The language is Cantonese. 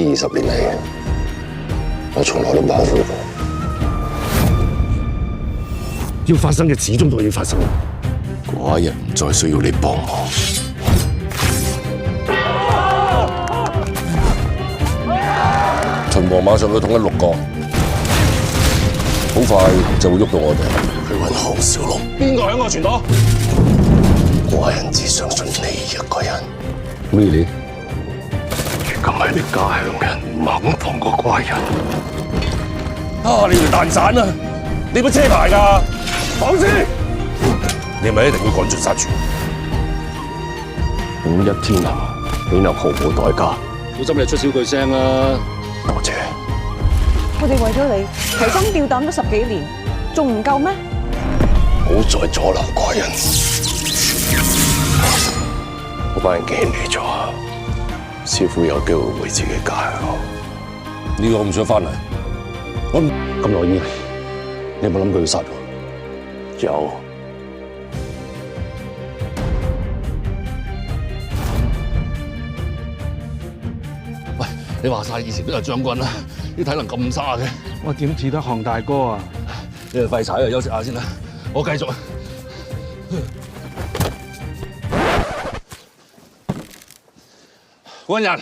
20年嚟，我從來都冇後悔過。要發生嘅始終都要發生。寡人唔再需要你幫忙。秦王馬上要統一6國，好快就會喐到我哋去揾項少龍。邊個響我傳朵？寡人只相信你一個人。咩你？如果唔係你家鄉人唔肯放過寡人，你條蛋散啊！你部車牌㗎？講先！你咪一定要趕盡殺絕。五一天行，豈能毫無代價？小心你出少句聲啦！多謝。我哋為咗你提心吊膽咗10幾年，仲唔夠咩？唔好再阻撓寡人。我班人記起咗，師傅有機會回自己家鄉。呢個我唔想翻嚟。我咁耐以嚟，你有冇諗過要殺我？有。喂，你話晒以前都係將軍啦，啲體能咁差嘅，我點似得項大哥啊？你哋廢柴啊，休息下先啦，我繼續。官人。